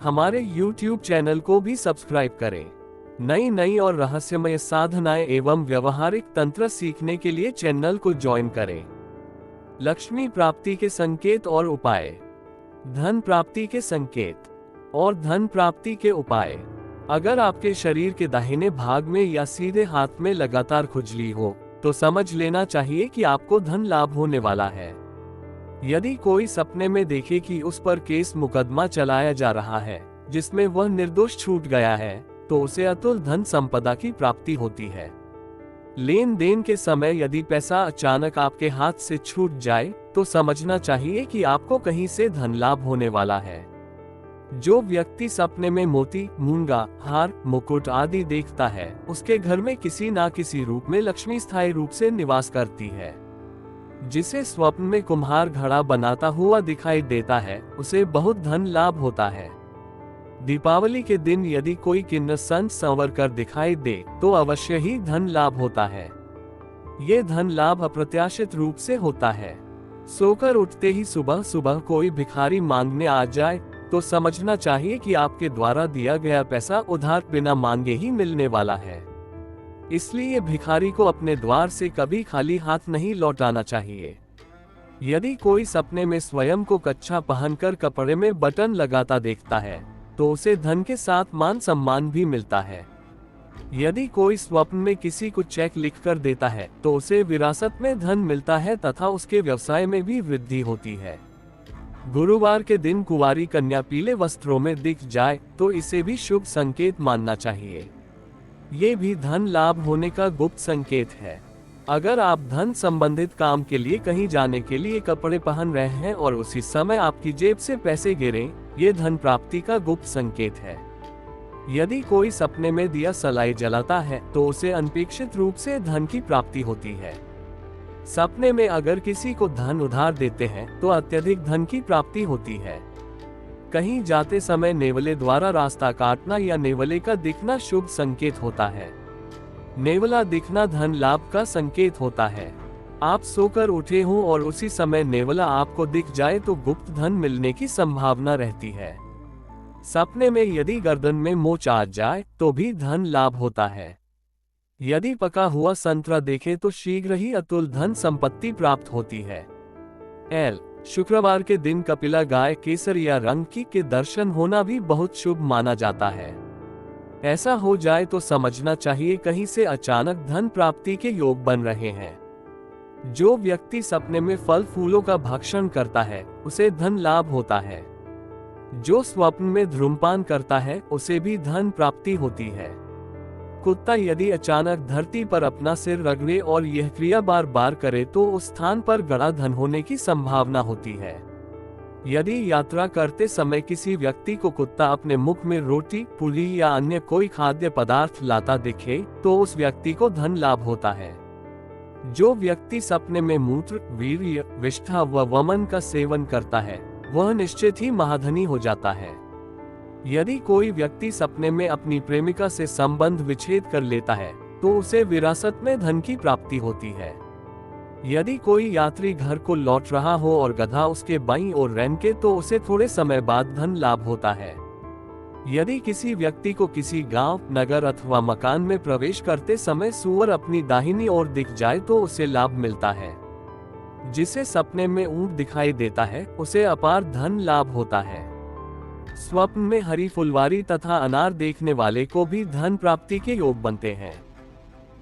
हमारे YouTube channel को भी सब्सक्राइब करें। नई नई और रहस्यमय साधनाएं एवं व्यवहारिक तंत्र सीखने के लिए चैनल को ज्वाइन करें। लक्ष्मी प्राप्ति के संकेत और उपाय। धन प्राप्ति के संकेत और धन प्राप्ति के उपाय। अगर आपके शरीर के दाहिने भाग में या सीधे हाथ में लगातार खुजली हो तो समझ लेना चाहिए कि आपको धन लाभ होने वाला है। यदि कोई सपने में देखे कि उस पर केस मुकदमा चलाया जा रहा है जिसमें वह निर्दोष छूट गया है, तो उसे अतुल धन संपदा की प्राप्ति होती है। लेन देन के समय यदि पैसा अचानक आपके हाथ से छूट जाए तो समझना चाहिए कि आपको कहीं से धन लाभ होने वाला है। जो व्यक्ति सपने में मोती, मूंगा, हार, मुकुट आदि देखता है, उसके घर में किसी ना किसी रूप में लक्ष्मी स्थायी रूप से निवास करती है। जिसे स्वप्न में कुम्हार घड़ा बनाता हुआ दिखाई देता है, उसे बहुत धन लाभ होता है। दीपावली के दिन यदि कोई किन्नर संत संवर कर दिखाई दे तो अवश्य ही धन लाभ होता है। ये धन लाभ अप्रत्याशित रूप से होता है। सोकर उठते ही सुबह सुबह कोई भिखारी मांगने आ जाए तो समझना चाहिए कि आपके द्वारा दिया गया पैसा उधार बिना मांगे ही मिलने वाला है। इसलिए भिखारी को अपने द्वार से कभी खाली हाथ नहीं लौटाना चाहिए। यदि कोई सपने में स्वयं को कच्छा पहनकर कपड़े में बटन लगाता देखता है तो उसे धन के साथ मान सम्मान भी मिलता है। यदि कोई स्वप्न में किसी को चेक लिखकर देता है तो उसे विरासत में धन मिलता है तथा उसके व्यवसाय में भी वृद्धि होती है। गुरुवार के दिन कुंवारी कन्या पीले वस्त्रों में दिख जाए तो इसे भी शुभ संकेत मानना चाहिए। ये भी धन लाभ होने का गुप्त संकेत है। अगर आप धन संबंधित काम के लिए कहीं जाने के लिए कपड़े पहन रहे हैं और उसी समय आपकी जेब से पैसे गिरें, ये धन प्राप्ति का गुप्त संकेत है। यदि कोई सपने में दिया सलाई जलाता है तो उसे अनपेक्षित रूप से धन की प्राप्ति होती है। सपने में अगर किसी को धन उधार देते हैं तो अत्यधिक धन की प्राप्ति होती है। कहीं जाते समय नेवले द्वारा रास्ता काटना या नेवले का दिखना शुभ संकेत होता है। नेवला दिखना धन लाभ का संकेत होता है। आप सोकर उठे हों और उसी समय नेवला आपको दिख जाए तो गुप्त धन मिलने की संभावना रहती है। सपने में यदि गर्दन में मोच आ जाए तो भी धन लाभ होता है। यदि पका हुआ संतरा देखे तो शीघ्र ही अतुल धन संपत्ति प्राप्त होती है। शुक्रवार के दिन कपिला गाय केसरिया रंग की के दर्शन होना भी बहुत शुभ माना जाता है। ऐसा हो जाए तो समझना चाहिए कहीं से अचानक धन प्राप्ति के योग बन रहे हैं। जो व्यक्ति सपने में फल फूलों का भक्षण करता है उसे धन लाभ होता है। जो स्वप्न में धूम्रपान करता है उसे भी धन प्राप्ति होती है। कुत्ता यदि अचानक धरती पर अपना सिर रगड़े और यह क्रिया बार बार करे तो उस स्थान पर गड़ा धन होने की संभावना होती है। यदि यात्रा करते समय किसी व्यक्ति को कुत्ता अपने मुख में रोटी, पुली या अन्य कोई खाद्य पदार्थ लाता दिखे तो उस व्यक्ति को धन लाभ होता है। जो व्यक्ति सपने में मूत्र, वीर्य, विष्ठा व वमन का सेवन करता है वह निश्चित ही महाधनी हो जाता है। यदि कोई व्यक्ति सपने में अपनी प्रेमिका से संबंध विच्छेद कर लेता है तो उसे विरासत में धन की प्राप्ति होती है। यदि कोई यात्री घर को लौट रहा हो और गधा उसके बाईं ओर रेंगे तो उसे थोड़े समय बाद धन लाभ होता है। यदि किसी व्यक्ति को किसी गांव, नगर अथवा मकान में प्रवेश करते समय सूअर अपनी दाहिनी ओर दिख जाए तो उसे लाभ मिलता है। जिसे सपने में ऊंट दिखाई देता है उसे अपार धन लाभ होता है। स्वप्न में हरी फुलवारी तथा अनार देखने वाले को भी धन प्राप्ति के योग बनते हैं।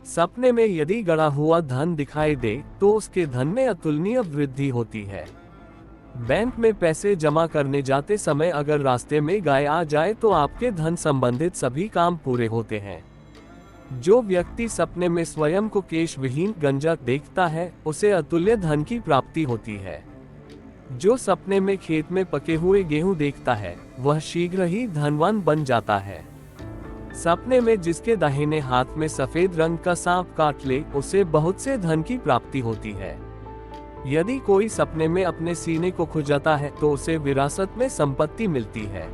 सपने में यदि गड़ा हुआ धन दिखाई दे तो उसके धन में अतुलनीय वृद्धि होती है। बैंक में पैसे जमा करने जाते समय अगर रास्ते में गाय आ जाए तो आपके धन संबंधित सभी काम पूरे होते हैं। जो व्यक्ति सपने में स्वयं को केश विहीन गंजा देखता है उसे अतुल्य धन की प्राप्ति होती है। जो सपने में खेत में पके हुए गेहूं देखता है वह शीघ्र ही धनवान बन जाता है। सपने में जिसके दाहिने हाथ में सफेद रंग का सांप काट ले उसे बहुत से धन की प्राप्ति होती है। यदि कोई सपने में अपने सीने को खुजाता है तो उसे विरासत में संपत्ति मिलती है।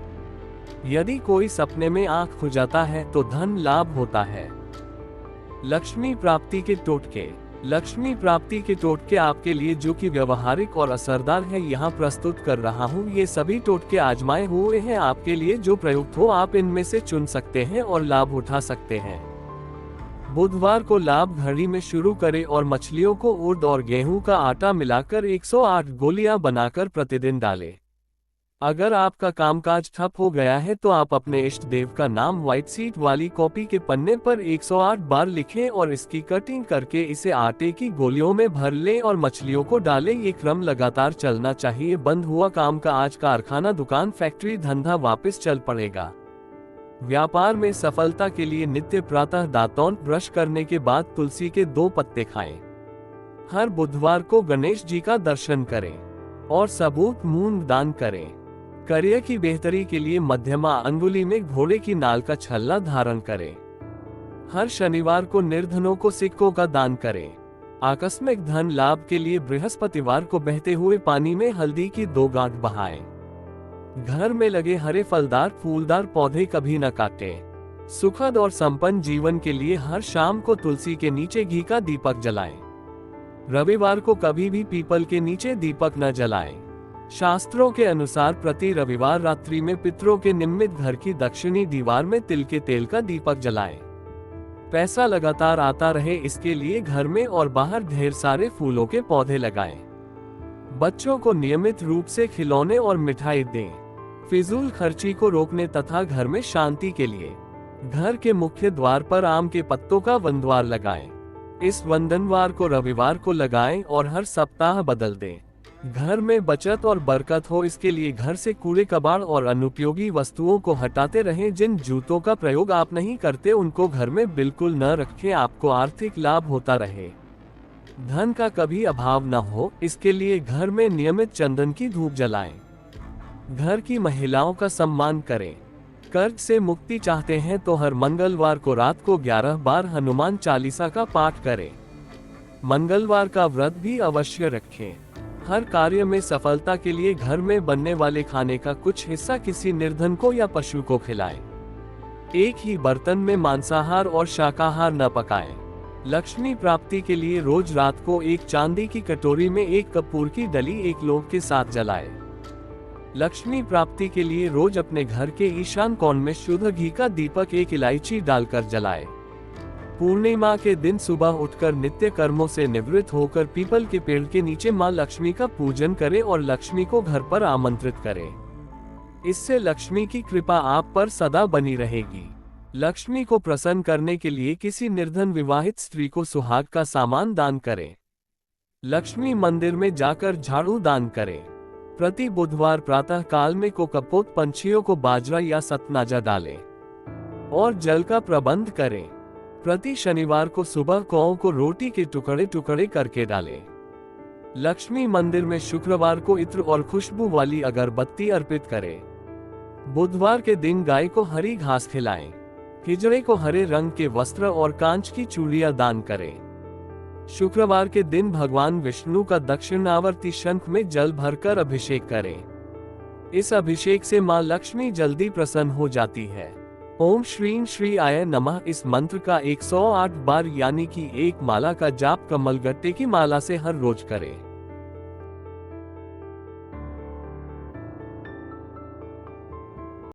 यदि कोई सपने में आंख खुजाता है तो धन लाभ होता है। लक्ष्मी प्राप्ति के टोटके। लक्ष्मी प्राप्ति के टोटके आपके लिए जो कि व्यवहारिक और असरदार है यहाँ प्रस्तुत कर रहा हूँ। ये सभी टोटके आजमाए हुए हैं आपके लिए, जो प्रयुक्त हो आप इनमें से चुन सकते हैं और लाभ उठा सकते हैं। बुधवार को लाभ घड़ी में शुरू करें और मछलियों को उर्द और गेहूं का आटा मिलाकर 108 गोलियां बनाकर प्रतिदिन डालें। अगर आपका कामकाज ठप हो गया है तो आप अपने इष्ट देव का नाम व्हाइट शीट वाली कॉपी के पन्ने पर 108 बार लिखें और इसकी कटिंग करके इसे आटे की गोलियों में भर लें और मछलियों को डालें। ये क्रम लगातार चलना चाहिए। बंद हुआ काम का आज कारखाना, दुकान, फैक्ट्री, धंधा वापस चल पड़ेगा। व्यापार में सफलता के लिए नित्य प्रातः दांतों ब्रश करने के बाद तुलसी के 2 पत्ते खाएं। हर बुधवार को गणेश जी का दर्शन करें और सबूत मूंग दान करें। करियर की बेहतरी के लिए मध्यमा अंगुली में घोड़े की नाल का छल्ला धारण करें। हर शनिवार को निर्धनों को सिक्कों का दान करें। आकस्मिक धन लाभ के लिए बृहस्पतिवार को बहते हुए पानी में हल्दी की 2 गांठ बहाएं। घर में लगे हरे फलदार फूलदार पौधे कभी न काटें। सुखद और संपन्न जीवन के लिए हर शाम को तुलसी के नीचे घी का दीपक जलाएं। रविवार को कभी भी पीपल के नीचे दीपक न जलाएं। शास्त्रों के अनुसार प्रति रविवार रात्रि में पितरों के निमित्त घर की दक्षिणी दीवार में तिल के तेल का दीपक जलाएं। पैसा लगातार आता रहे इसके लिए घर में और बाहर ढेर सारे फूलों के पौधे लगाएं। बच्चों को नियमित रूप से खिलौने और मिठाई दें। फिजूल खर्ची को रोकने तथा घर में शांति के लिए घर के मुख्य द्वार पर आम के पत्तों का वंदवार लगाएं। इस वंदनवार को रविवार को लगाएं और हर सप्ताह बदल दें। घर में बचत और बरकत हो इसके लिए घर से कूड़े कबाड़ और अनुपयोगी वस्तुओं को हटाते रहें। जिन जूतों का प्रयोग आप नहीं करते उनको घर में बिल्कुल न रखें। आपको आर्थिक लाभ होता रहे, धन का कभी अभाव न हो, इसके लिए घर में नियमित चंदन की धूप जलाएं। घर की महिलाओं का सम्मान करें। कर्ज से मुक्ति चाहते हैं तो हर मंगलवार को रात को 11 बार हनुमान चालीसा का पाठ करें। मंगलवार का व्रत भी अवश्य रखें। हर कार्य में सफलता के लिए घर में बनने वाले खाने का कुछ हिस्सा किसी निर्धन को या पशु को खिलाएं। एक ही बर्तन में मांसाहार और शाकाहार न पकाएं। लक्ष्मी प्राप्ति के लिए रोज रात को एक चांदी की कटोरी में 1 कपूर की डली 1 लौंग के साथ जलाएं। लक्ष्मी प्राप्ति के लिए रोज अपने घर के ईशान कोण में शुद्ध घी का दीपक 1 इलायची डालकर जलाएं। पूर्णिमा के दिन सुबह उठकर नित्य कर्मों से निवृत्त होकर पीपल के पेड़ के नीचे मां लक्ष्मी का पूजन करें और लक्ष्मी को घर पर आमंत्रित करें। इससे लक्ष्मी की कृपा आप पर सदा बनी रहेगी। लक्ष्मी को प्रसन्न करने के लिए किसी निर्धन विवाहित स्त्री को सुहाग का सामान दान करें। लक्ष्मी मंदिर में जाकर झाड़ू दान करें। प्रति बुधवार प्रातः काल में को कपोत पंछियों को बाजरा या सतनाजा डालें और जल का प्रबंध करें। प्रति शनिवार को सुबह कौओं को रोटी के टुकड़े टुकड़े करके डालें। लक्ष्मी मंदिर में शुक्रवार को इत्र और खुशबू वाली अगरबत्ती अर्पित करें। बुधवार के दिन गाय को हरी घास खिलाएं। हिजड़े को हरे रंग के वस्त्र और कांच की चूड़ियां दान करें। शुक्रवार के दिन भगवान विष्णु का दक्षिणावर्ती शंख में जल भरकर अभिषेक करें। इस अभिषेक से मां लक्ष्मी जल्दी प्रसन्न हो जाती है। ओम श्रीं श्री आय नमः इस मंत्र का 108 बार यानी कि 1 माला का जाप कमलगट्टे की माला से हर रोज करें।